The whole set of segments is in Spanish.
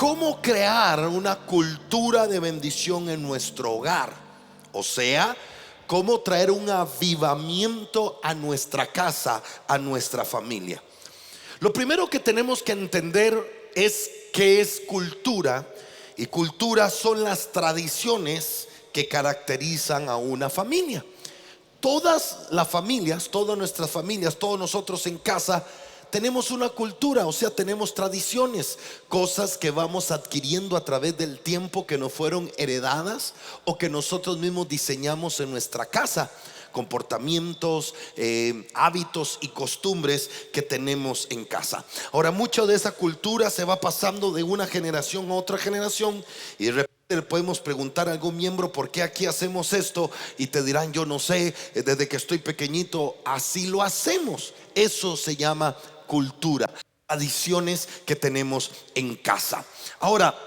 cómo crear una cultura de bendición en nuestro hogar. O sea, cómo traer un avivamiento a nuestra casa, a nuestra familia. Lo primero que tenemos que entender es qué es cultura. Y cultura son las tradiciones que caracterizan a una familia. Todas las familias, todas nuestras familias, todos nosotros en casa tenemos una cultura, o sea, tenemos tradiciones, cosas que vamos adquiriendo a través del tiempo, que nos fueron heredadas o que nosotros mismos diseñamos en nuestra casa. Comportamientos, hábitos y costumbres que tenemos en casa. Ahora, mucha de esa cultura se va pasando de una generación a otra generación, y de repente le podemos preguntar a algún miembro por qué aquí hacemos esto, y te dirán: yo no sé, desde que estoy pequeñito así lo hacemos. Eso se llama cultura, tradiciones que tenemos en casa. Ahora,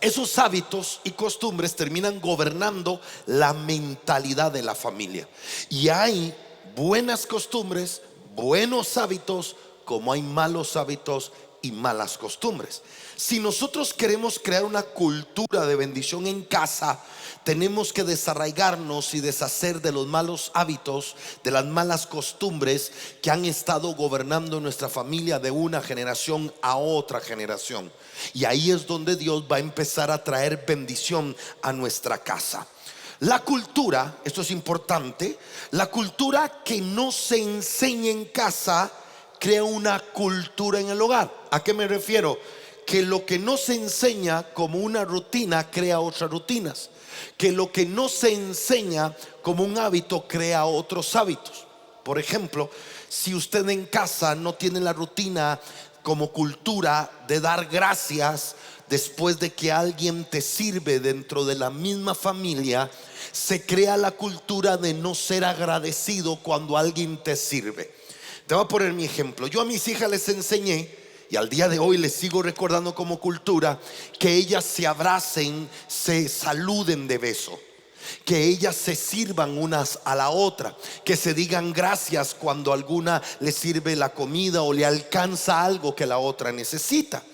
esos hábitos y costumbres terminan gobernando la mentalidad de la familia. Y hay buenas costumbres, buenos hábitos, como hay malos hábitos y malas costumbres. Si nosotros queremos crear una cultura de bendición en casa, tenemos que desarraigarnos y deshacer de los malos hábitos, de las malas costumbres que han estado gobernando nuestra familia de una generación a otra generación. Y ahí es donde Dios va a empezar a traer bendición a nuestra casa. La cultura, esto es importante, la cultura que no se enseña en casa crea una cultura en el hogar. ¿A qué me refiero? Que lo que no se enseña como una rutina crea otras rutinas, que lo que no se enseña como un hábito crea otros hábitos. Por ejemplo, si usted en casa no tiene la rutina como cultura de dar gracias después de que alguien te sirve dentro de la misma familia, se crea la cultura de no ser agradecido cuando alguien te sirve. Te voy a poner mi ejemplo. Yo a mis hijas les enseñé, y al día de hoy les sigo recordando como cultura, que ellas se abracen, se saluden de beso, que ellas se sirvan unas a la otra, que se digan gracias cuando alguna le sirve la comida o le alcanza algo que la otra necesita.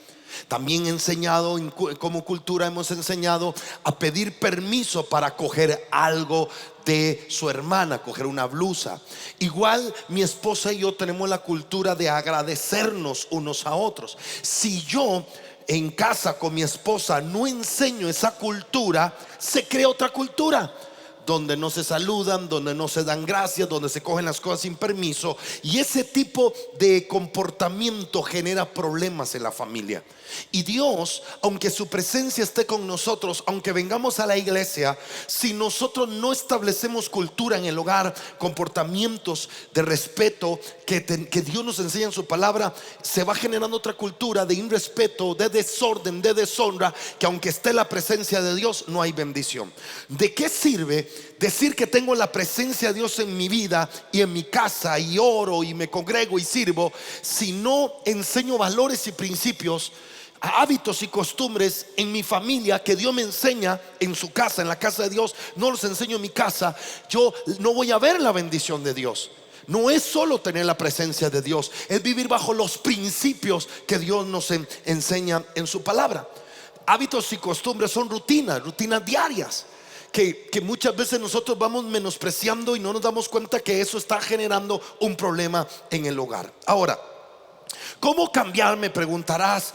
También he enseñado, como cultura hemos enseñado a pedir permiso para coger algo de su hermana, coger una blusa. Igual mi esposa y yo tenemos la cultura de agradecernos unos a otros. Si yo en casa con mi esposa no enseño esa cultura, se crea otra cultura donde no se saludan, donde no se dan gracias, donde se cogen las cosas sin permiso. Y ese tipo de comportamiento genera problemas en la familia. Y Dios, aunque su presencia esté con nosotros, aunque vengamos a la iglesia, si nosotros no establecemos cultura en el hogar, comportamientos de respeto que Dios nos enseña en su palabra, se va generando otra cultura de irrespeto, de desorden, de deshonra, que aunque esté la presencia de Dios, no hay bendición. ¿De qué sirve decir que tengo la presencia de Dios en mi vida y en mi casa, y oro y me congrego y sirvo, si no enseño valores y principios, hábitos y costumbres en mi familia que Dios me enseña en su casa, en la casa de Dios? No los enseño en mi casa. Yo no voy a ver la bendición de Dios. No es solo tener la presencia de Dios, es vivir bajo los principios que Dios nos enseña en su palabra. Hábitos y costumbres son rutinas diarias que muchas veces nosotros vamos menospreciando y no nos damos cuenta que eso está generando un problema en el hogar. Ahora, ¿cómo cambiar? Me preguntarás,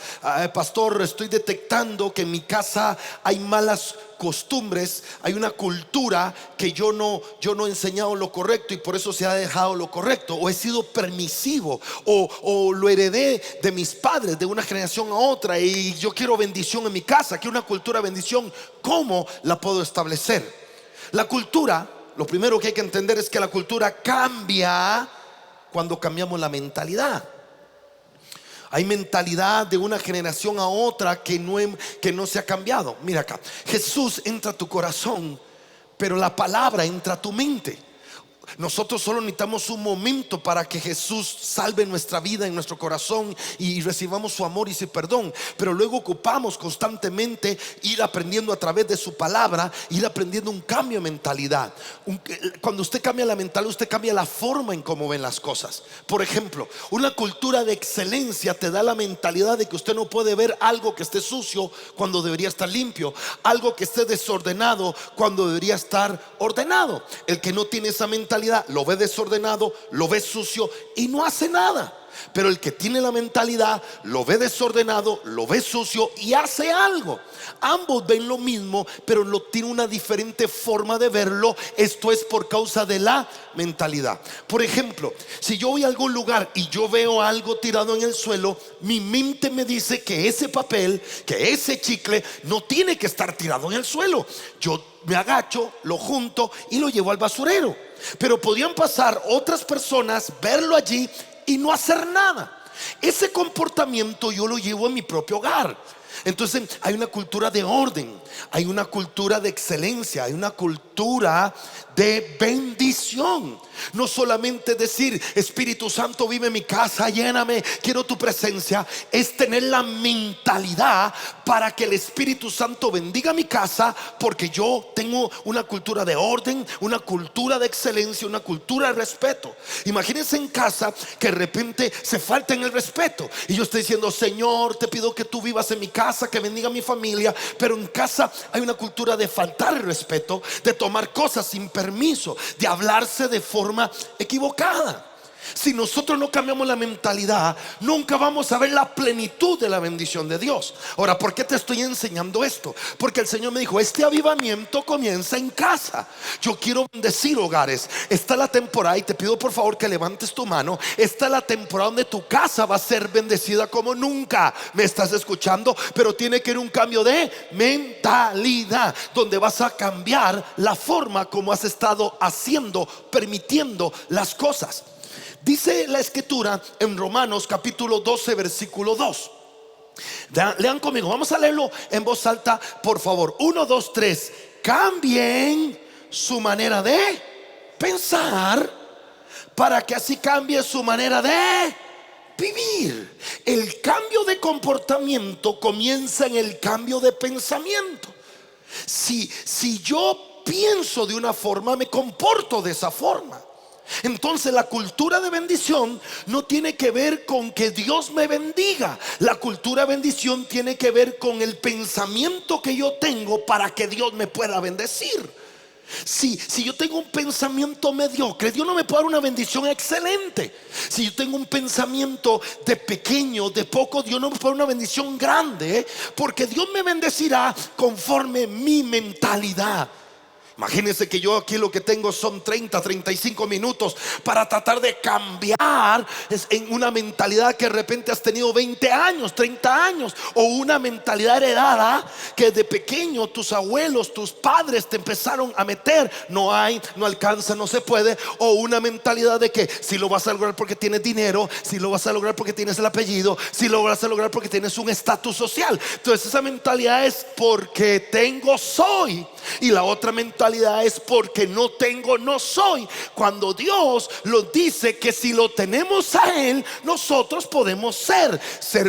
pastor, estoy detectando que en mi casa hay malas costumbres, hay una cultura que yo no he enseñado lo correcto y por eso se ha dejado lo correcto, o he sido permisivo, o lo heredé de mis padres de una generación a otra, y yo quiero bendición en mi casa, quiero una cultura de bendición. ¿Cómo la puedo establecer? La cultura, lo primero que hay que entender es que la cultura cambia cuando cambiamos la mentalidad. Hay mentalidad de una generación a otra que no se ha cambiado. Mira acá, Jesús entra a tu corazón, pero la palabra entra a tu mente. Nosotros solo necesitamos un momento para que Jesús salve nuestra vida, en nuestro corazón, y recibamos su amor y su perdón. Pero luego ocupamos constantemente ir aprendiendo a través de su palabra, ir aprendiendo un cambio de mentalidad. Cuando usted cambia la mentalidad, usted cambia la forma en cómo ven las cosas. Por ejemplo, una cultura de excelencia te da la mentalidad de que usted no puede ver algo que esté sucio cuando debería estar limpio, algo que esté desordenado cuando debería estar ordenado. El que no tiene esa mentalidad lo ve desordenado, lo ve sucio y no hace nada. Pero el que tiene la mentalidad lo ve desordenado, lo ve sucio y hace algo. Ambos ven lo mismo, pero tiene una diferente forma de verlo. Esto es por causa de la mentalidad. Por ejemplo, si yo voy a algún lugar y yo veo algo tirado en el suelo, mi mente me dice que ese papel, que ese chicle no tiene que estar tirado en el suelo. Yo me agacho, lo junto y lo llevo al basurero. Pero podían pasar otras personas, verlo allí y no hacer nada. Ese comportamiento yo lo llevo en mi propio hogar. Entonces hay una cultura de orden, hay una cultura de excelencia, hay una cultura de bendición. No solamente decir: Espíritu Santo, vive en mi casa, lléname, quiero tu presencia. Es tener la mentalidad para que el Espíritu Santo bendiga mi casa, porque yo tengo una cultura de orden, una cultura de excelencia, una cultura de respeto. Imagínense en casa que de repente se falta en el respeto y yo estoy diciendo: Señor, te pido que tú vivas en mi casa, que bendiga a mi familia. Pero en casa hay una cultura de faltar el respeto, de tomar cosas sin permiso, de hablarse de forma equivocada. Si nosotros no cambiamos la mentalidad, nunca vamos a ver la plenitud de la bendición de Dios. Ahora, ¿por qué te estoy enseñando esto? Porque el Señor me dijo: este avivamiento comienza en casa. Yo quiero bendecir hogares. Está la temporada, y te pido por favor que levantes tu mano. Está la temporada donde tu casa va a ser bendecida como nunca. ¿Me estás escuchando? Pero tiene que haber un cambio de mentalidad, donde vas a cambiar la forma como has estado haciendo, permitiendo las cosas. Dice la escritura en Romanos capítulo 12 versículo 2. Lean conmigo, vamos a leerlo en voz alta, por favor. 1, 2, 3. Cambien su manera de pensar, para que así cambie su manera de vivir. El cambio de comportamiento comienza en el cambio de pensamiento. Si yo pienso de una forma, me comporto de esa forma. Entonces la cultura de bendición no tiene que ver con que Dios me bendiga. La cultura de bendición tiene que ver con el pensamiento que yo tengo para que Dios me pueda bendecir. Si yo tengo un pensamiento mediocre, Dios no me puede dar una bendición excelente. Si yo tengo un pensamiento de pequeño, de poco, Dios no me puede dar una bendición grande, porque Dios me bendecirá conforme mi mentalidad. Imagínense que yo aquí lo que tengo son 35 minutos para tratar de cambiar en una mentalidad que de repente has tenido 20 años, 30 años, o una mentalidad heredada que de pequeño tus abuelos, tus padres te empezaron a meter. No hay, no alcanza, no se puede. O una mentalidad de que si lo vas a lograr porque tienes dinero, si lo vas a lograr porque tienes el apellido, si lo vas a lograr porque tienes un estatus social. Entonces esa mentalidad es porque tengo, soy. Y la otra mentalidad es porque no tengo, no soy. Cuando Dios lo dice que si lo tenemos a Él, nosotros podemos ser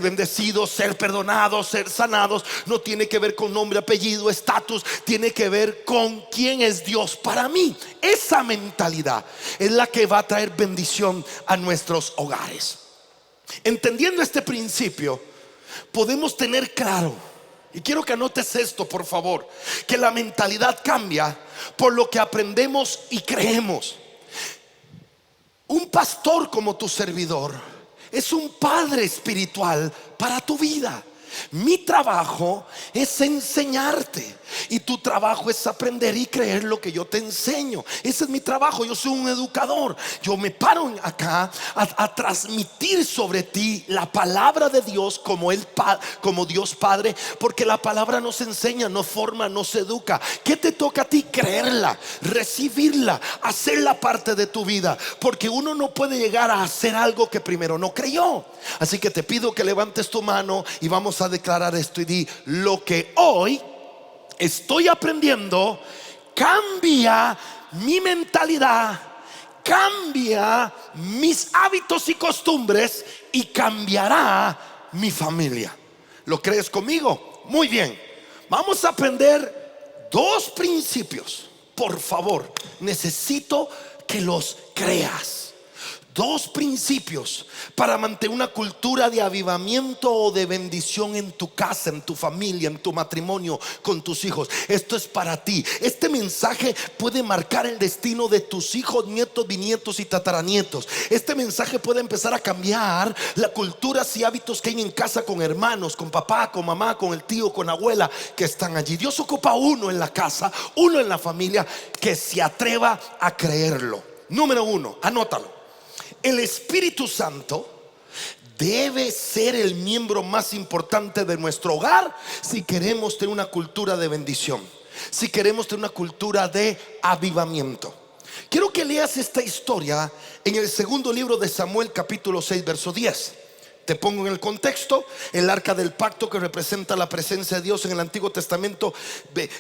bendecidos, ser perdonados, ser sanados. No tiene que ver con nombre, apellido, estatus. Tiene que ver con quién es Dios para mí. Esa mentalidad es la que va a traer bendición a nuestros hogares. Entendiendo este principio, podemos tener claro, y quiero que anotes esto por favor, que la mentalidad cambia por lo que aprendemos y creemos. Un pastor como tu servidor es un padre espiritual para tu vida. Mi trabajo es enseñarte, y tu trabajo es aprender y creer lo que yo te enseño. Ese es mi trabajo. Yo soy un educador. Yo me paro acá a transmitir sobre ti la palabra de Dios como Dios Padre, porque la palabra nos enseña, nos forma, nos educa. ¿Qué te toca a ti? Creerla, recibirla, hacerla parte de tu vida, porque uno no puede llegar a hacer algo que primero no creyó. Así que te pido que levantes tu mano y vamos a declarar esto y di: lo que hoy estoy aprendiendo cambia mi mentalidad, cambia mis hábitos y costumbres y cambiará mi familia. ¿Lo crees conmigo? Muy bien. Vamos a aprender dos principios. Por favor, necesito que los creas. Dos principios para mantener una cultura de avivamiento o de bendición en tu casa, en tu familia, en tu matrimonio, con tus hijos. Esto es para ti. Este mensaje puede marcar el destino de tus hijos, nietos, bisnietos y tataranietos. Este mensaje puede empezar a cambiar las culturas y hábitos que hay en casa, con hermanos, con papá, con mamá, con el tío, con abuela que están allí. Dios ocupa uno en la casa, uno en la familia que se atreva a creerlo. Número uno, anótalo. El Espíritu Santo debe ser el miembro más importante de nuestro hogar si queremos tener una cultura de bendición, si queremos tener una cultura de avivamiento. Quiero que leas esta historia en el segundo libro de Samuel, capítulo 6, verso 10. Te pongo en el contexto. El arca del pacto, que representa la presencia de Dios en el Antiguo Testamento,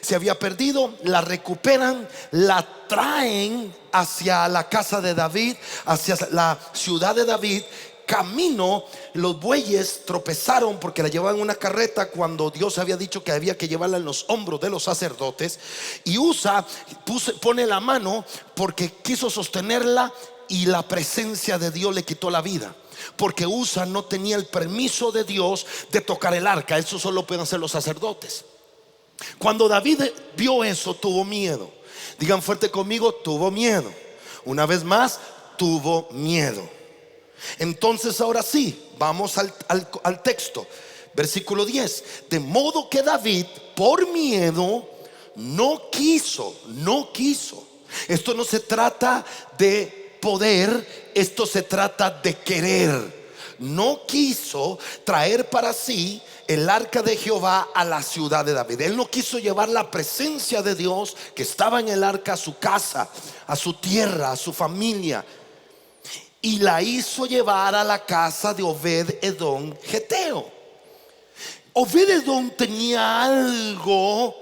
se había perdido. La recuperan, la traen hacia la casa de David, hacia la ciudad de David. Camino, los bueyes tropezaron porque la llevaban en una carreta, cuando Dios había dicho que había que llevarla en los hombros de los sacerdotes. Y Usa pone la mano porque quiso sostenerla, y la presencia de Dios le quitó la vida, porque Usa no tenía el permiso de Dios de tocar el arca. Eso solo pueden hacer los sacerdotes. Cuando David vio eso, tuvo miedo. Digan fuerte conmigo: tuvo miedo. Una vez más, tuvo miedo. Entonces ahora sí, vamos al texto. Versículo 10. De modo que David, por miedo, no quiso. Esto no se trata de poder, esto se trata de querer. No quiso traer para sí el arca de Jehová a la ciudad de David. Él no quiso llevar la presencia de Dios que estaba en el arca a su casa, a su tierra, a su familia, y la hizo llevar a la casa de Obed-edom geteo. Obed-edom tenía algo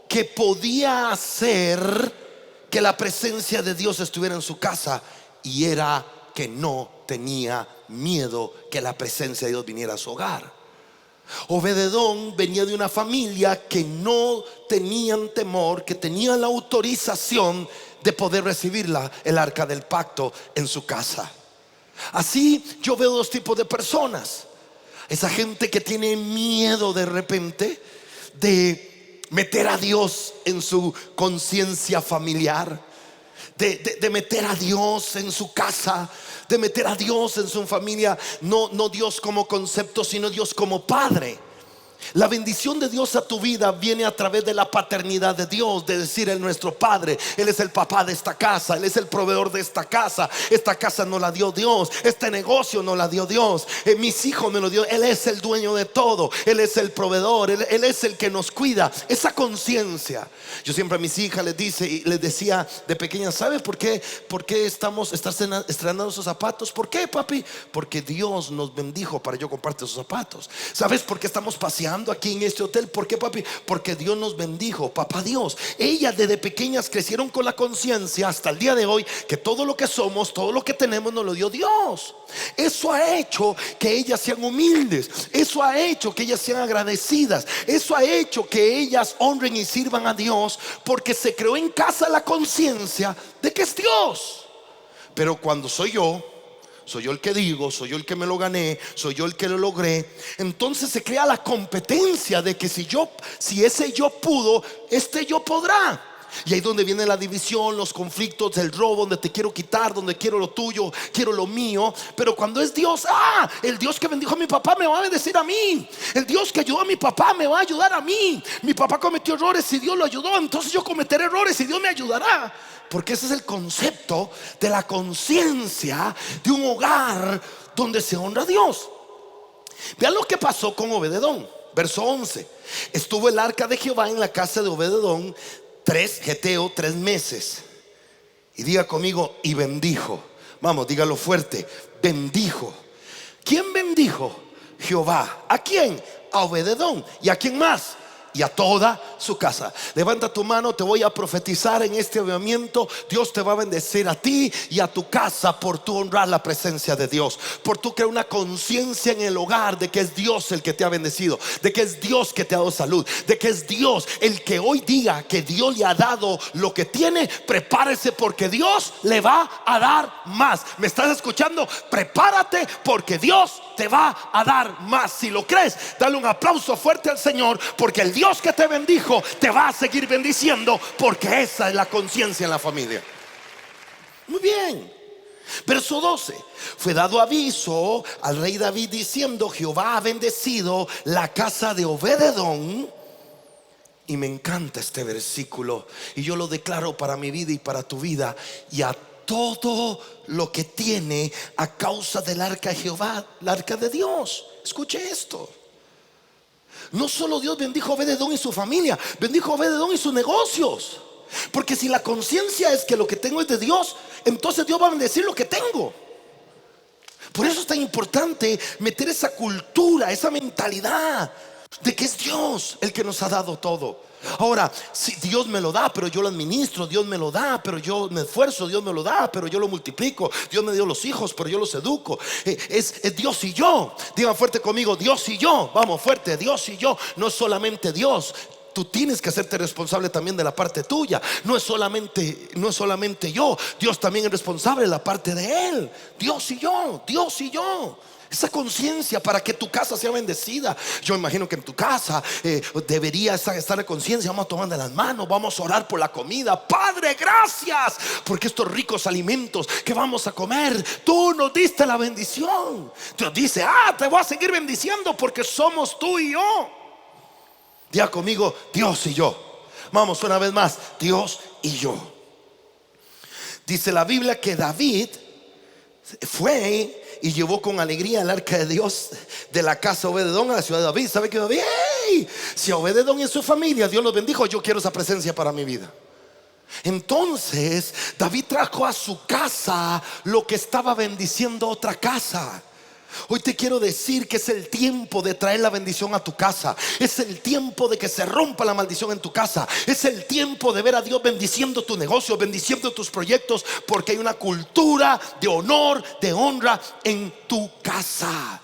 que podía hacer que la presencia de Dios estuviera en su casa, y era que no tenía miedo que la presencia de Dios viniera a su hogar. Obed-edom venía de una familia que no tenían temor, que tenían la autorización de poder recibir el arca del pacto en su casa. Así yo veo dos tipos de personas: esa gente que tiene miedo de repente de meter a Dios en su conciencia familiar, de meter a Dios en su casa, de meter a Dios en su familia. No Dios como concepto, sino Dios como Padre. La bendición de Dios a tu vida viene a través de la paternidad de Dios, de decir: Él es nuestro Padre, Él es el papá de esta casa, Él es el proveedor de esta casa. Esta casa no la dio Dios, este negocio no la dio Dios, mis hijos me lo dio. Él es el dueño de todo, Él es el proveedor, Él es el que nos cuida. Esa conciencia. Yo siempre a mis hijas les decía de pequeñas: ¿sabes por qué estás estrenando esos zapatos? ¿Por qué, papi? Porque Dios nos bendijo para yo comprarte esos zapatos. ¿Sabes por qué estamos paseando aquí en este hotel? ¿Por qué, papi? Porque Dios nos bendijo, papá Dios. Ellas desde pequeñas crecieron con la conciencia hasta el día de hoy que todo lo que somos, todo lo que tenemos, nos lo dio Dios. Eso ha hecho que ellas sean humildes, eso ha hecho que ellas sean agradecidas, eso ha hecho que ellas honren y sirvan a Dios, porque se creó en casa la conciencia de que es Dios. Pero cuando soy yo el que digo, soy yo el que me lo gané, soy yo el que lo logré, entonces se crea la competencia de que si ese yo pudo, este yo podrá. Y ahí es donde viene la división, los conflictos, el robo, donde te quiero quitar, donde quiero lo tuyo, quiero lo mío. Pero cuando es Dios, el Dios que bendijo a mi papá me va a bendecir a mí, el Dios que ayudó a mi papá me va a ayudar a mí. Mi papá cometió errores y Dios lo ayudó, entonces yo cometeré errores y Dios me ayudará. Porque ese es el concepto de la conciencia de un hogar donde se honra a Dios. Vean lo que pasó con Obed-edom. Verso 11. Estuvo el arca de Jehová en la casa de Obed-edom 3 meses. Y diga conmigo: y bendijo. Vamos, dígalo fuerte: bendijo. ¿Quién bendijo? Jehová. ¿A quién? A Obed-edom. ¿Y a quién más? Y a toda su casa. Levanta tu mano, te voy a profetizar en este avivamiento. Dios te va a bendecir a ti y a tu casa por tu honrar la presencia de Dios, por tu crear una conciencia en el hogar de que es Dios el que te ha bendecido, de que es Dios que te ha dado salud, de que es Dios el que hoy diga que Dios le ha dado lo que tiene. Prepárese porque Dios le va a dar más. ¿Me estás escuchando? Prepárate porque Dios te va a dar más. Si lo crees, dale un aplauso fuerte al Señor, porque el Dios que te bendijo te va a seguir bendiciendo, porque esa es la conciencia en la familia. Muy bien. Verso 12: fue dado aviso al rey David diciendo: Jehová ha bendecido la casa de Obed-edom. Y me encanta este versículo, y yo lo declaro para mi vida y para tu vida, y a todo lo que tiene a causa del arca de Jehová, la arca de Dios. Escuche esto. No solo Dios bendijo a Obed-edom y su familia, bendijo a Obed-edom y sus negocios. Porque si la conciencia es que lo que tengo es de Dios, entonces Dios va a bendecir lo que tengo. Por eso es tan importante meter esa cultura, esa mentalidad de que es Dios el que nos ha dado todo. Ahora, si Dios me lo da, pero yo lo administro. Dios me lo da, pero yo me esfuerzo. Dios me lo da, pero yo lo multiplico. Dios me dio los hijos, pero yo los educo. Es Dios y yo. Digan fuerte conmigo: Dios y yo. Vamos fuerte: Dios y yo. No es solamente Dios. Tú tienes que hacerte responsable también de la parte tuya. No es solamente yo. Dios también es responsable de la parte de Él. Dios y yo. Dios y yo. Esa conciencia para que tu casa sea bendecida. Yo imagino que en tu casa debería estar la conciencia. Vamos a tomar de las manos, vamos a orar por la comida. Padre, gracias porque estos ricos alimentos que vamos a comer, tú nos diste la bendición. Dios dice: te voy a seguir bendiciendo porque somos tú y yo. Diga conmigo: Dios y yo. Vamos una vez más: Dios y yo. Dice la Biblia que David fue y llevó con alegría el arca de Dios de la casa de Obed-edom a la ciudad de David. ¿Sabe qué? David, si a Obed-edom y a su familia Dios los bendijo, yo quiero esa presencia para mi vida. Entonces David trajo a su casa lo que estaba bendiciendo otra casa. Hoy te quiero decir que es el tiempo de traer la bendición a tu casa. Es el tiempo de que se rompa la maldición en tu casa. Es el tiempo de ver a Dios bendiciendo tu negocio, bendiciendo tus proyectos, porque hay una cultura de honor, de honra en tu casa.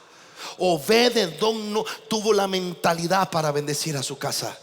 Obed-edom no tuvo la mentalidad para bendecir a su casa.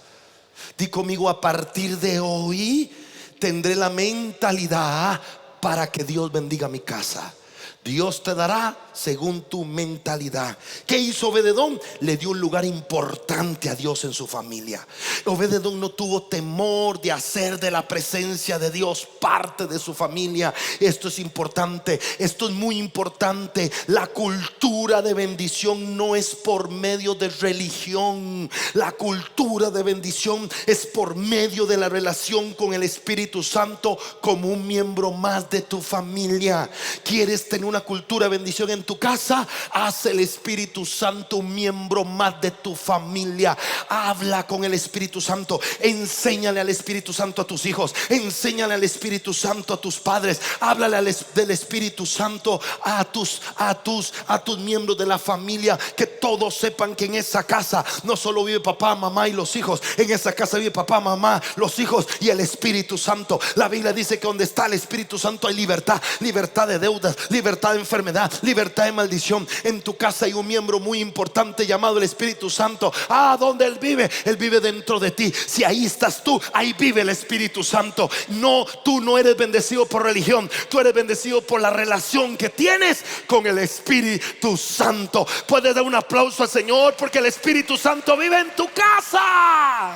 Di conmigo: a partir de hoy tendré la mentalidad para que Dios bendiga mi casa. Dios te dará según tu mentalidad. ¿Qué hizo Obed-edom? Le dio un lugar importante a Dios en su familia. Obed-edom no tuvo temor de hacer de la presencia de Dios parte de su familia. Esto es importante, esto es muy importante. La cultura de bendición no es por medio de religión. La cultura de bendición es por medio de la relación con el Espíritu Santo como un miembro más de tu familia. ¿Quieres tener una cultura de bendición en tu casa? Haz el Espíritu Santo un miembro más de tu familia. Habla con el Espíritu Santo. Enséñale al Espíritu Santo a tus hijos. Enséñale al Espíritu Santo a tus padres. Háblale del Espíritu Santo a tus miembros de la familia. Que todos sepan que en esa casa no solo vive papá, mamá y los hijos. En esa casa vive papá, mamá, los hijos y el Espíritu Santo. La Biblia dice que donde está el Espíritu Santo hay libertad. Libertad de deudas, libertad de enfermedad, libertad de maldición. En tu casa hay un miembro muy importante llamado el Espíritu Santo. Donde Él vive dentro de ti. Si ahí estás tú, ahí vive el Espíritu Santo. No, tú no eres bendecido por religión. Tú eres bendecido por la relación que tienes con el Espíritu Santo. Puedes dar un aplauso al Señor porque el Espíritu Santo vive en tu casa.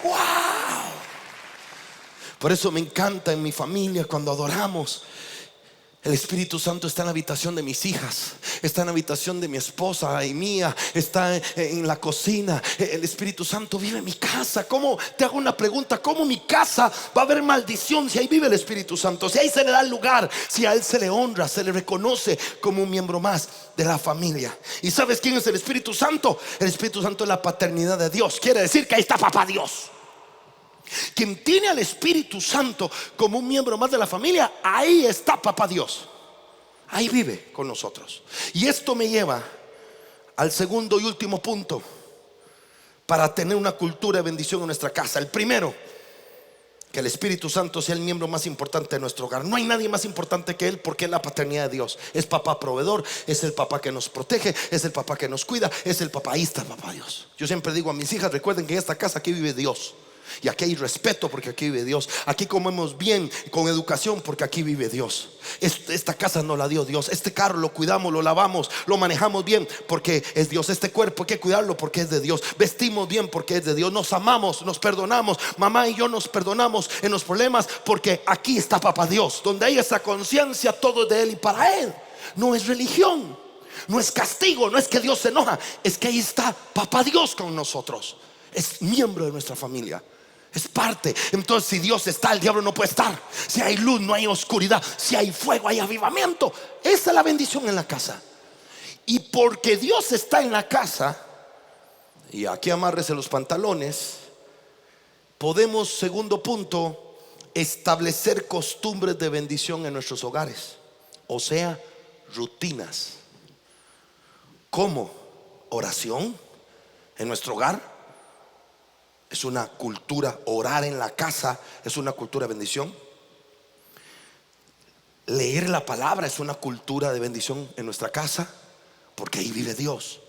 ¡Wow! Por eso me encanta en mi familia cuando adoramos. El Espíritu Santo está en la habitación de mis hijas, está en la habitación de mi esposa y mía, está en la cocina. El Espíritu Santo vive en mi casa. ¿Cómo? Te hago una pregunta: ¿cómo mi casa va a haber maldición si ahí vive el Espíritu Santo? Si ahí se le da lugar, si a Él se le honra, se le reconoce como un miembro más de la familia. ¿Y sabes quién es el Espíritu Santo? El Espíritu Santo es la paternidad de Dios. Quiere decir que ahí está papá Dios. Quien tiene al Espíritu Santo como un miembro más de la familia, ahí está papá Dios. Ahí vive con nosotros. Y esto me lleva al segundo y último punto. para tener una cultura de bendición en nuestra casa? El primero, que el Espíritu Santo sea el miembro más importante de nuestro hogar. No hay nadie más importante que Él, porque es la paternidad de Dios. Es papá proveedor, es el papá que nos protege, es el papá que nos cuida, es el papá. Ahí está el papá Dios. Yo siempre digo a mis hijas: recuerden que en esta casa aquí vive Dios. Y aquí hay respeto porque aquí vive Dios. Aquí comemos bien, con educación, porque aquí vive Dios. Esta casa nos la dio Dios. Este carro lo cuidamos, lo lavamos, lo manejamos bien porque es Dios. Este cuerpo hay que cuidarlo porque es de Dios. Vestimos bien porque es de Dios. Nos amamos, nos perdonamos. Mamá y yo nos perdonamos en los problemas porque aquí está papá Dios. Donde hay esa conciencia, todo es de Él y para Él. No es religión, no es castigo, no es que Dios se enoja. Es que ahí está papá Dios con nosotros. Es miembro de nuestra familia, es parte. Entonces, si Dios está, el diablo no puede estar. Si hay luz, no hay oscuridad. Si hay fuego, hay avivamiento. Esa es la bendición en la casa. Y porque Dios está en la casa, y aquí amárrese los pantalones, podemos, segundo punto, establecer costumbres de bendición en nuestros hogares. O sea, rutinas. ¿Cómo? Oración en nuestro hogar. Es una cultura. Orar en la casa es una cultura de bendición. Leer la palabra es una cultura de bendición en nuestra casa, porque ahí vive Dios.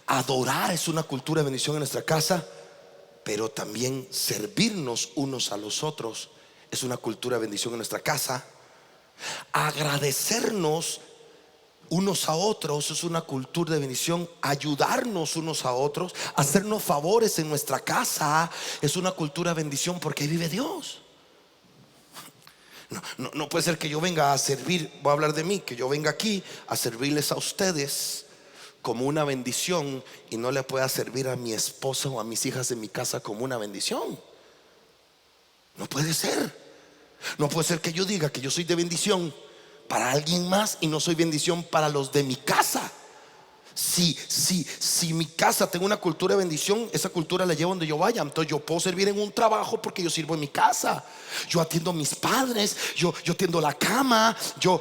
Adorar es una cultura de bendición en nuestra casa, pero también servirnos unos a los otros es una cultura de bendición en nuestra casa. Agradecernos unos a otros es una cultura de bendición. Ayudarnos unos a otros, hacernos favores en nuestra casa es una cultura de bendición, porque ahí vive Dios. No puede ser que yo venga a servir, voy a hablar de mí, que yo venga aquí a servirles a ustedes como una bendición y no le pueda servir a mi esposa o a mis hijas en mi casa como una bendición. No puede ser. No puede ser que yo diga que yo soy de bendición para alguien más y no soy bendición para los de mi casa. Si mi casa tengo una cultura de bendición, esa cultura la llevo donde yo vaya. Entonces yo puedo servir en un trabajo porque yo sirvo en mi casa. Yo atiendo a mis padres, yo tiendo la cama, yo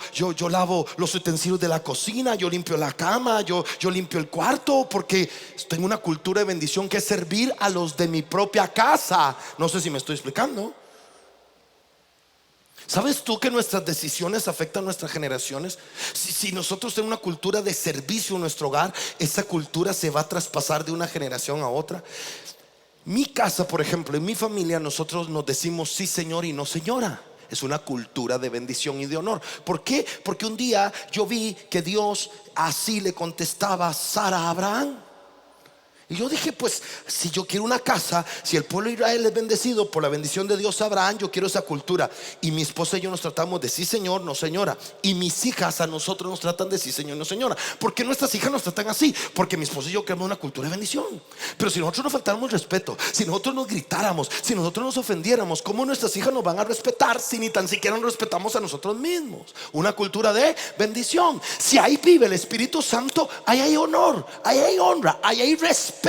lavo los utensilios de la cocina, yo limpio la cama, yo limpio el cuarto, porque tengo una cultura de bendición que es servir a los de mi propia casa. No sé si me estoy explicando. ¿Sabes tú que nuestras decisiones afectan a nuestras generaciones? Si nosotros tenemos una cultura de servicio en nuestro hogar, esa cultura se va a traspasar de una generación a otra. Mi casa, por ejemplo, en mi familia, nosotros nos decimos sí señor y no señora. Es una cultura de bendición y de honor. ¿Por qué? Porque un día yo vi que Dios así le contestaba a Sara a Abraham. Y yo dije, pues si yo quiero una casa, si el pueblo de Israel es bendecido por la bendición de Dios a Abraham, yo quiero esa cultura. Y mi esposa y yo nos tratamos de sí señor, no señora. Y mis hijas a nosotros nos tratan de sí señor, no señora. ¿Por qué nuestras hijas nos tratan así? Porque mi esposa y yo queremos una cultura de bendición. Pero si nosotros nos faltáramos respeto, si nosotros nos gritáramos, si nosotros nos ofendiéramos, ¿cómo nuestras hijas nos van a respetar si ni tan siquiera nos respetamos a nosotros mismos? Una cultura de bendición. Si ahí vive el Espíritu Santo, ahí hay honor, ahí hay honra, ahí hay respeto,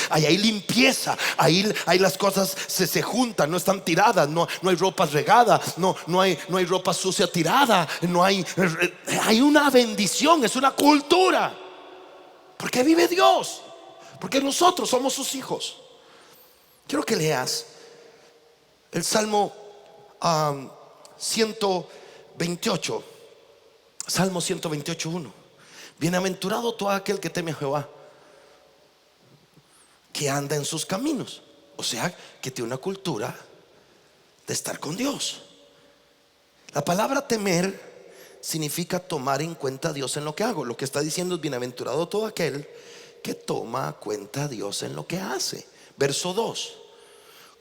ahí hay limpieza, ahí las cosas se juntan, no están tiradas, no hay ropa regada, no hay ropa sucia tirada, hay una bendición, es una cultura, porque vive Dios, porque nosotros somos sus hijos. Quiero que leas el Salmo 128, Salmo 128:1. Bienaventurado todo aquel que teme a Jehová, que anda en sus caminos. O sea, que tiene una cultura de estar con Dios. La palabra temer significa tomar en cuenta a Dios en lo que hago. Lo que está diciendo es: bienaventurado todo aquel que toma cuenta a Dios en lo que hace. Verso 2: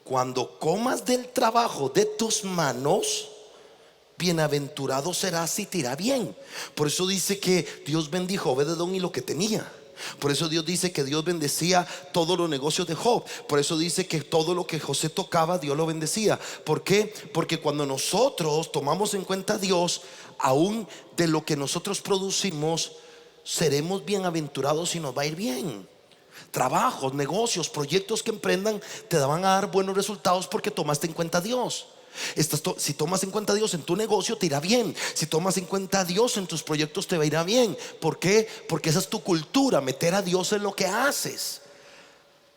cuando comas del trabajo de tus manos, bienaventurado serás y te irá bien. Por eso dice que Dios bendijo a Obed-edom y lo que tenía. Por eso Dios dice que Dios bendecía todos los negocios de Job. Por eso dice que todo lo que José tocaba, Dios lo bendecía. ¿Por qué? Porque cuando nosotros tomamos en cuenta a Dios, aún de lo que nosotros producimos, seremos bienaventurados y nos va a ir bien. Trabajos, negocios, proyectos que emprendan te van a dar buenos resultados porque tomaste en cuenta a Dios. Si tomas en cuenta a Dios en tu negocio, te irá bien. Si tomas en cuenta a Dios en tus proyectos, te va a ir bien. ¿Por qué? Porque esa es tu cultura, meter a Dios en lo que haces.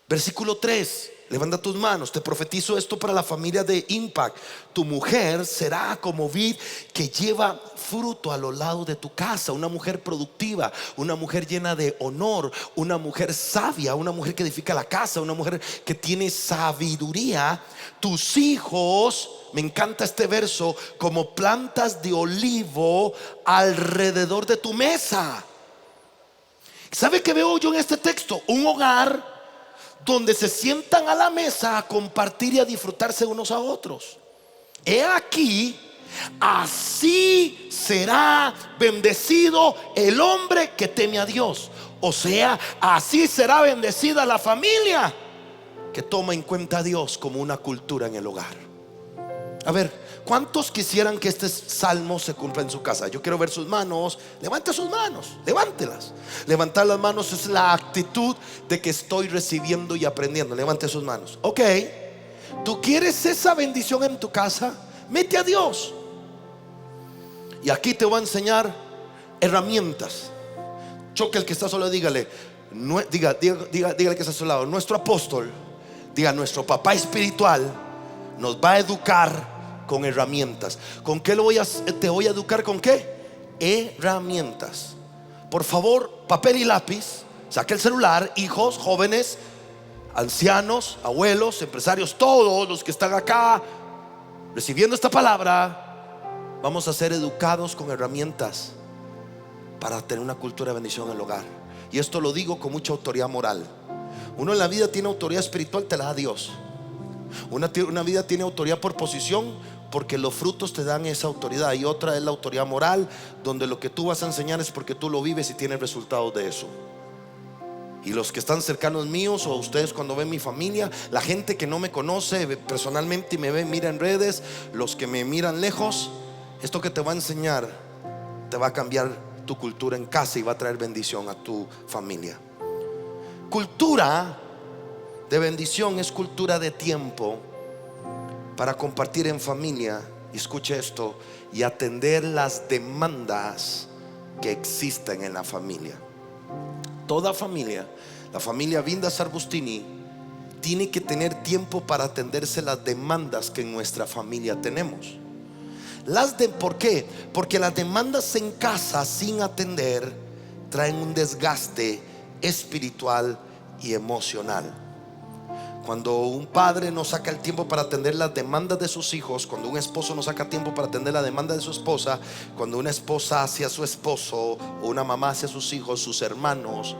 Versículo 3. Levanta tus manos. Te profetizo esto para la familia de Impact. Tu mujer será como vid que lleva fruto a los lados de tu casa. Una mujer productiva, una mujer llena de honor, una mujer sabia, una mujer que edifica la casa, una mujer que tiene sabiduría. Tus hijos, me encanta este verso, como plantas de olivo alrededor de tu mesa. ¿Sabe qué veo yo en este texto? Un hogar donde se sientan a la mesa a compartir y a disfrutarse unos a otros. He aquí, así será bendecido el hombre que teme a Dios. O sea, así será bendecida la familia que toma en cuenta a Dios como una cultura en el hogar. A ver, ¿cuántos quisieran que este salmo se cumpla en su casa? Yo quiero ver sus manos. Levante sus manos, levántelas. Levantar las manos es la actitud de que estoy recibiendo y aprendiendo. Levante sus manos. Ok, ¿tú quieres esa bendición en tu casa? Mete a Dios. Y aquí te voy a enseñar herramientas. Choque el que está solo, dígale, dígale que está a su lado. Nuestro apóstol, diga, nuestro papá espiritual nos va a educar con herramientas. ¿Con qué te voy a educar? ¿Con qué? Herramientas. Por favor, papel y lápiz. Saque el celular, hijos, jóvenes, ancianos, abuelos, empresarios, todos los que están acá recibiendo esta palabra. Vamos a ser educados con herramientas para tener una cultura de bendición en el hogar. Y esto lo digo con mucha autoridad moral. Uno en la vida tiene autoridad espiritual, te la da Dios. Una vida tiene autoridad por posición, porque los frutos te dan esa autoridad. Y otra es la autoridad moral, donde lo que tú vas a enseñar es porque tú lo vives y tienes resultados de eso. Y los que están cercanos míos, o ustedes cuando ven mi familia, la gente que no me conoce personalmente y me ve, mira en redes, los que me miran lejos, esto que te va a enseñar te va a cambiar tu cultura en casa y va a traer bendición a tu familia. Cultura de bendición es cultura de tiempo para compartir en familia. Y escuche esto, y atender las demandas que existen en la familia. Toda familia, la familia Vindas Arbustini, tiene que tener tiempo para atenderse las demandas que en nuestra familia tenemos. ¿Por qué? Porque las demandas en casa sin atender traen un desgaste espiritual y emocional. Cuando un padre no saca el tiempo para atender las demandas de sus hijos, cuando un esposo no saca tiempo para atender la demanda de su esposa, cuando una esposa hacia su esposo, o una mamá hacia sus hijos, sus hermanos,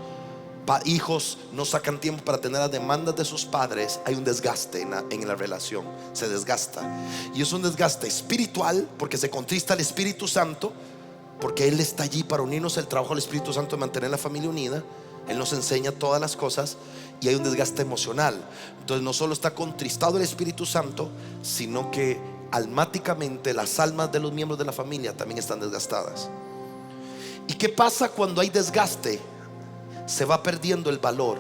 hijos no sacan tiempo para atender las demandas de sus padres, hay un desgaste en la relación. Se desgasta. Y es un desgaste espiritual, porque se contrista el Espíritu Santo, porque Él está allí para unirnos. El trabajo del Espíritu Santo es mantener la familia unida. Él nos enseña todas las cosas. Y hay un desgaste emocional. Entonces no solo está contristado el Espíritu Santo, sino que almáticamente las almas de los miembros de la familia también están desgastadas. ¿Y qué pasa cuando hay desgaste? Se va perdiendo el valor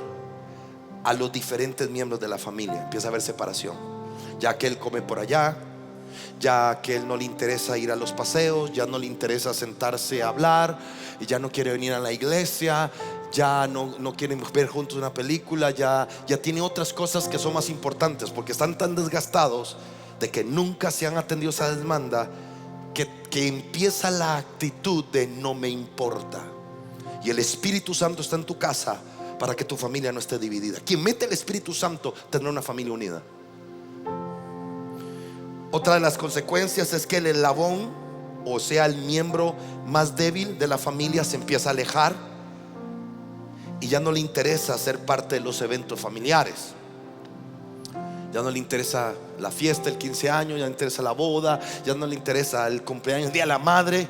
a los diferentes miembros de la familia. Empieza a haber separación. Ya que él come por allá, ya que él no le interesa ir a los paseos, ya no le interesa sentarse a hablar, y ya no quiere venir a la iglesia, ya no quieren ver juntos una película, ya tiene otras cosas que son más importantes, porque están tan desgastados de que nunca se han atendido esa demanda, que empieza la actitud de no me importa. Y el Espíritu Santo está en tu casa para que tu familia no esté dividida. Quien mete el Espíritu Santo tendrá una familia unida. Otra de las consecuencias es que el eslabón, o sea el miembro más débil de la familia, se empieza a alejar y ya no le interesa ser parte de los eventos familiares. Ya no le interesa la fiesta, el 15 años, ya no le interesa la boda, ya no le interesa el cumpleaños, el día de la madre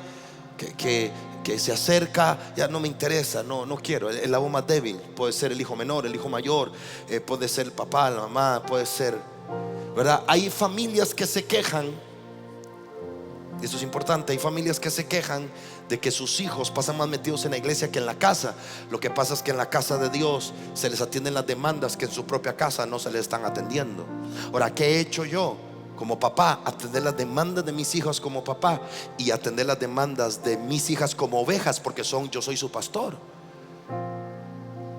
que se acerca. Ya no me interesa, no quiero. El eslabón más débil puede ser el hijo menor, el hijo mayor, puede ser el papá, la mamá, puede ser, ¿verdad? Hay familias que se quejan, esto es importante, hay familias que se quejan de que sus hijos pasan más metidos en la iglesia que en la casa. Lo que pasa es que en la casa de Dios se les atienden las demandas que en su propia casa no se les están atendiendo. Ahora, ¿qué he hecho yo como papá? Atender las demandas de mis hijos como papá, y atender las demandas de mis hijas como ovejas, porque yo soy su pastor.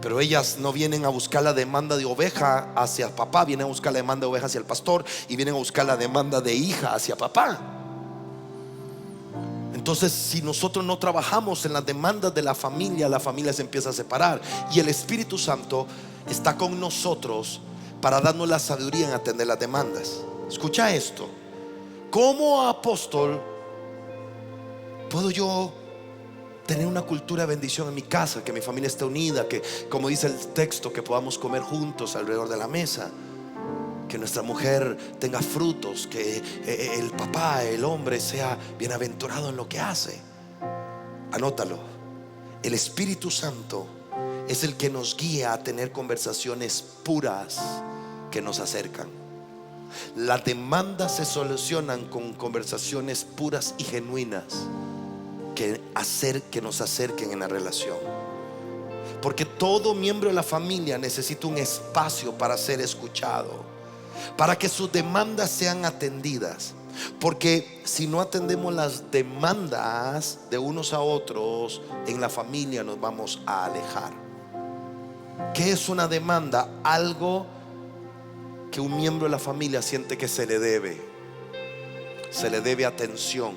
Pero ellas no vienen a buscar la demanda de oveja hacia papá, vienen a buscar la demanda de oveja hacia el pastor, y vienen a buscar la demanda de hija hacia papá. Entonces, si nosotros no trabajamos en las demandas de la familia se empieza a separar. Y el Espíritu Santo está con nosotros para darnos la sabiduría en atender las demandas. Escucha esto: como apóstol, ¿puedo yo tener una cultura de bendición en mi casa? Que mi familia esté unida, que, como dice el texto, que podamos comer juntos alrededor de la mesa, que nuestra mujer tenga frutos, que el papá, el hombre, sea bienaventurado en lo que hace. Anótalo: el Espíritu Santo es el que nos guía a tener conversaciones puras que nos acercan. Las demandas se solucionan con conversaciones puras y genuinas que nos acerquen en la relación. Porque todo miembro de la familia necesita un espacio para ser escuchado, para que sus demandas sean atendidas. Porque si no atendemos las demandas de unos a otros en la familia, nos vamos a alejar. ¿Qué es una demanda? Algo que un miembro de la familia siente que se le debe. Se le debe atención,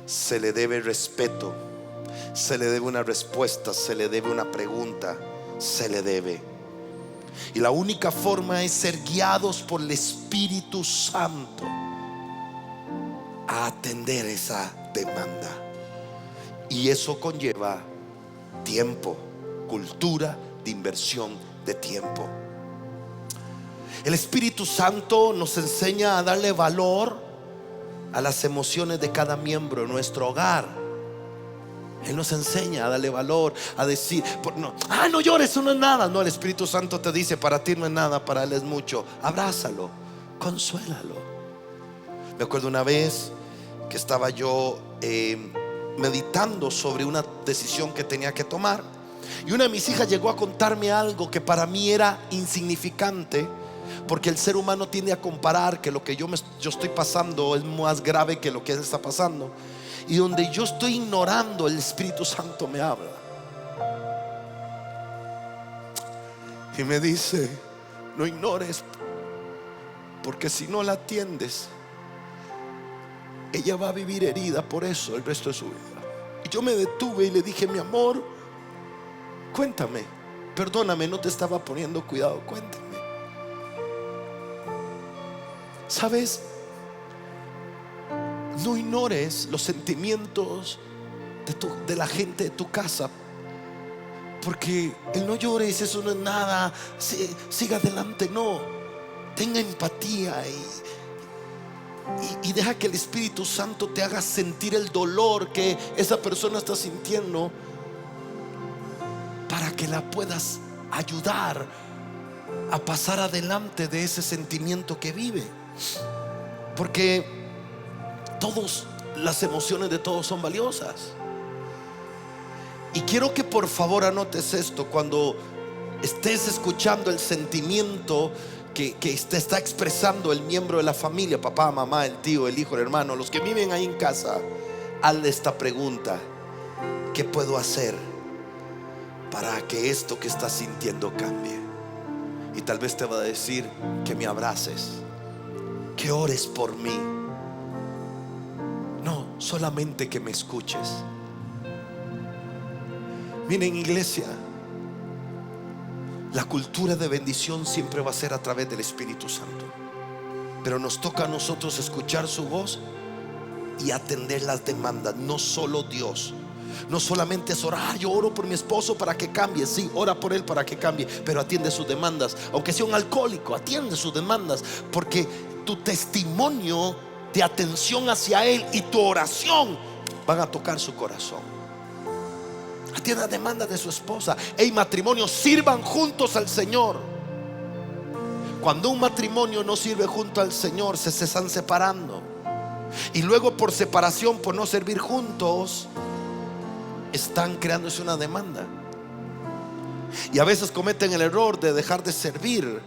se le debe respeto, se le debe una respuesta, se le debe una pregunta, se le debe. Y la única forma es ser guiados por el Espíritu Santo a atender esa demanda. Y eso conlleva tiempo, cultura de inversión de tiempo. El Espíritu Santo nos enseña a darle valor a las emociones de cada miembro de nuestro hogar. Él nos enseña a darle valor, a decir, no llores, eso no es nada. No, el Espíritu Santo te dice: para ti no es nada, para Él es mucho. Abrázalo, consuélalo. Me acuerdo una vez que estaba yo meditando sobre una decisión que tenía que tomar, y una de mis hijas llegó a contarme algo que para mí era insignificante, porque el ser humano tiende a comparar que lo que yo estoy pasando es más grave que lo que él está pasando. Y donde yo estoy ignorando, el Espíritu Santo me habla y me dice: no ignores, porque si no la atiendes, ella va a vivir herida por eso el resto de su vida. Y yo me detuve y le dije: mi amor, cuéntame, perdóname, no te estaba poniendo cuidado, cuéntame. ¿Sabes? No ignores los sentimientos de la gente de tu casa, porque el no llores, eso no es nada, siga adelante. No, tenga empatía y deja que el Espíritu Santo te haga sentir el dolor que esa persona está sintiendo, para que la puedas ayudar a pasar adelante de ese sentimiento que vive. Porque las emociones de todos son valiosas. Y quiero que por favor anotes esto cuando estés escuchando el sentimiento que te está expresando el miembro de la familia, papá, mamá, el tío, el hijo, el hermano, los que viven ahí en casa. Hazle esta pregunta: ¿qué puedo hacer para que esto que estás sintiendo cambie? Y tal vez te va a decir que me abraces, que ores por mí. No, solamente que me escuches. Miren, iglesia, la cultura de bendición siempre va a ser a través del Espíritu Santo, pero nos toca a nosotros escuchar su voz y atender las demandas. No solo Dios, no solamente es orar. Yo oro por mi esposo para que cambie. Sí, ora por él para que cambie, pero atiende sus demandas. Aunque sea un alcohólico, atiende sus demandas, porque tu testimonio de atención hacia él y tu oración van a tocar su corazón. Atienda demandas de su esposa. Hey, matrimonio, sirvan juntos al Señor. Cuando un matrimonio no sirve junto al Señor, se están separando. Y luego por separación, por no servir juntos, están creándose una demanda. Y a veces cometen el error de dejar de servir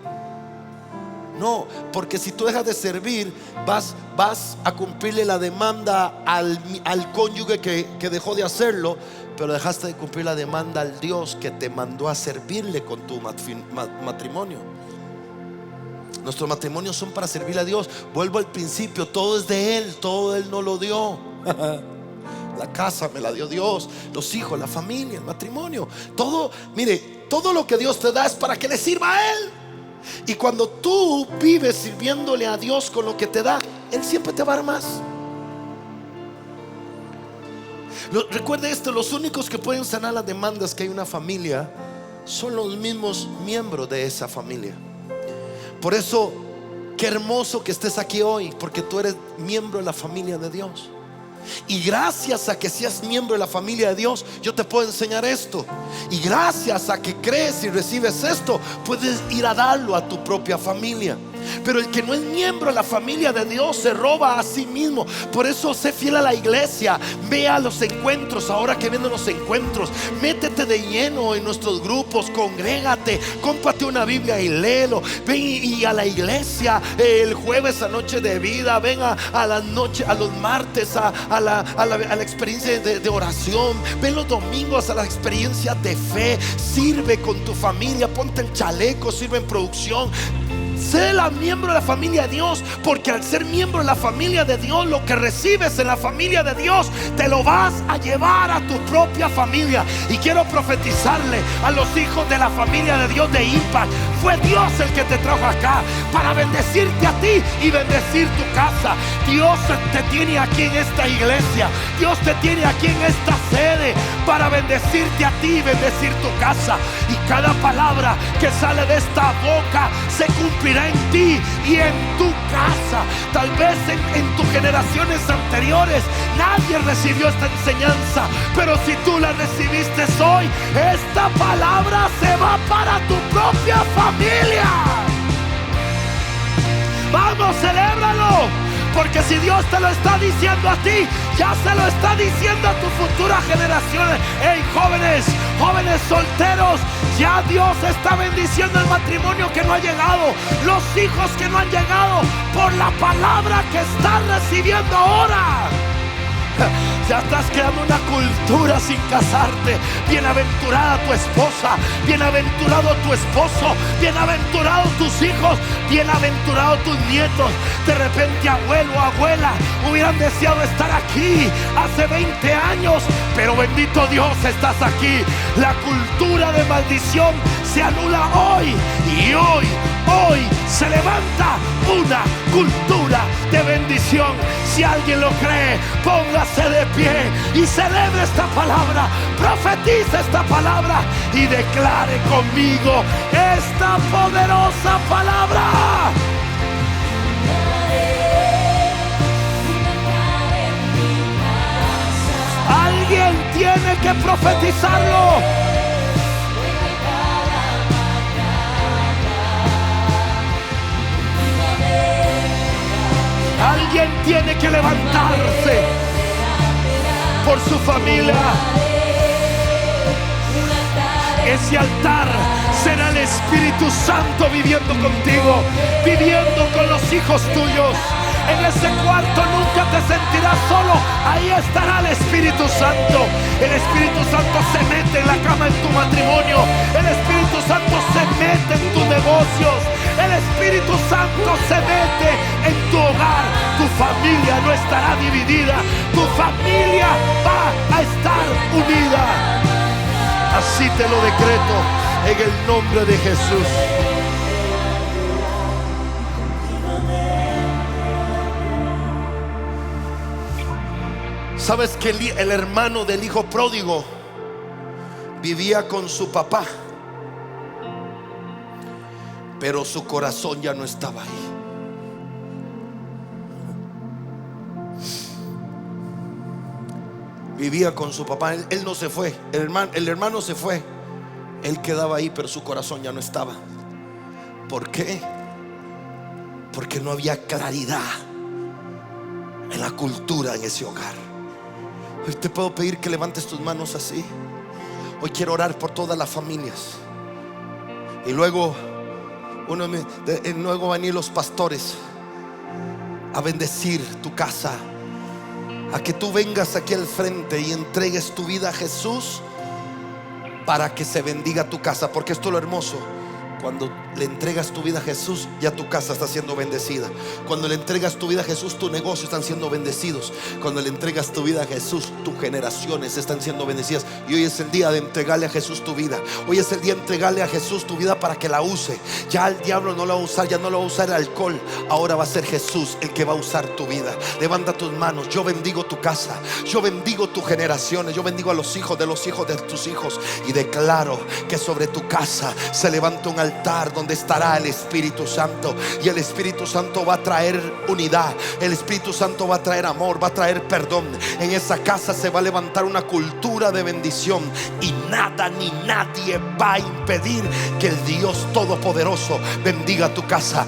No, porque si tú dejas de servir, vas a cumplirle la demanda al cónyuge que dejó de hacerlo, pero dejaste de cumplir la demanda al Dios que te mandó a servirle con tu matrimonio. Nuestros matrimonios son para servirle a Dios. Vuelvo al principio, todo es de Él, todo Él nos lo dio. La casa me la dio Dios, los hijos, la familia, el matrimonio, todo. Mire, todo lo que Dios te da es para que le sirva a Él. Y cuando tú vives sirviéndole a Dios con lo que te da, Él siempre te va a dar más. Recuerde esto: los únicos que pueden sanar las demandas que hay en una familia son los mismos miembros de esa familia. Por eso, qué hermoso que estés aquí hoy, porque tú eres miembro de la familia de Dios. Y gracias a que seas miembro de la familia de Dios, yo te puedo enseñar esto. Y gracias a que crees y recibes esto, puedes ir a darlo a tu propia familia. Pero el que no es miembro de la familia de Dios se roba a sí mismo. Por eso sé fiel a la iglesia. Ve a los encuentros. Ahora que vienen los encuentros, métete de lleno en nuestros grupos. Congrégate, cómprate una Biblia y léelo. Ven y a la iglesia el jueves a Noche de Vida. Ven a las noches, a los martes a la experiencia de oración. Ven los domingos a las experiencias de fe. Sirve con tu familia. Ponte el chaleco, sirve en producción. Sé miembro de la familia de Dios, porque al ser miembro de la familia de Dios, lo que recibes en la familia de Dios te lo vas a llevar a tu propia familia. Y quiero profetizarle a los hijos de la familia de Dios de Impact: fue Dios el que te trajo acá para bendecirte a ti y bendecir tu casa. Dios te tiene aquí en esta iglesia, Dios te tiene aquí en esta sede para bendecirte a ti y bendecir tu casa. Y cada palabra que sale de esta boca se cumplirá en ti y en tu casa. Tal vez en tus generaciones anteriores nadie recibió esta enseñanza, pero si tú la recibiste hoy, esta palabra se va para tu propia familia. Vamos, celébralo. Porque si Dios te lo está diciendo a ti, ya se lo está diciendo a tu futura generación. Hey, jóvenes solteros, ya Dios está bendiciendo el matrimonio que no ha llegado, los hijos que no han llegado, por la palabra que estás recibiendo ahora. Ya estás creando una cultura sin casarte. Bienaventurada tu esposa, bienaventurado tu esposo, bienaventurados tus hijos, bienaventurados tus nietos. De repente abuelo o abuela hubieran deseado estar aquí hace 20 años, pero bendito Dios, estás aquí. La cultura de maldición se anula hoy. Y hoy se levanta una cultura de bendición. Si alguien lo cree, póngase de pie y celebre esta palabra, profetiza esta palabra y declare conmigo esta poderosa palabra. Alguien tiene que profetizarlo. Alguien tiene que levantarse por su familia. Ese altar será el Espíritu Santo viviendo contigo, viviendo con los hijos tuyos. En ese cuarto nunca te sentirás solo. Ahí estará el Espíritu Santo. El Espíritu Santo se mete en la cama en tu matrimonio. El Espíritu Santo se mete en tus negocios. El Espíritu Santo se mete en tu hogar. Tu familia no estará dividida. Tu familia va a estar unida. Así te lo decreto en el nombre de Jesús. ¿Sabes que el hermano del hijo pródigo vivía con su papá, pero su corazón ya no estaba ahí? Vivía con su papá, él no se fue, el hermano se fue, él quedaba ahí, pero su corazón ya no estaba. ¿Por qué? Porque no había claridad en la cultura en ese hogar. Hoy te puedo pedir que levantes tus manos así. Hoy quiero orar por todas las familias. Y luego Luego van a ir los pastores a bendecir tu casa, a que tú vengas aquí al frente y entregues tu vida a Jesús para que se bendiga tu casa. Porque esto es lo hermoso: cuando le entregas tu vida a Jesús, ya tu casa está siendo bendecida. Cuando le entregas tu vida a Jesús, tu negocio están siendo bendecidos. Cuando le entregas tu vida a Jesús, tus generaciones están siendo bendecidas. Y hoy es el día de entregarle a Jesús tu vida. Hoy es el día de entregarle a Jesús tu vida para que la use. Ya el diablo no la va a usar, ya no la va a usar el alcohol. Ahora va a ser Jesús el que va a usar tu vida. Levanta tus manos. Yo bendigo tu casa, yo bendigo tus generaciones, yo bendigo a los hijos de tus hijos. Y declaro que sobre tu casa se levanta un altar donde estará el Espíritu Santo. Y el Espíritu Santo va a traer unidad, el Espíritu Santo va a traer amor, va a traer perdón. En esa casa se va a levantar una cultura de bendición, y nada ni nadie va a impedir que el Dios Todopoderoso bendiga tu casa.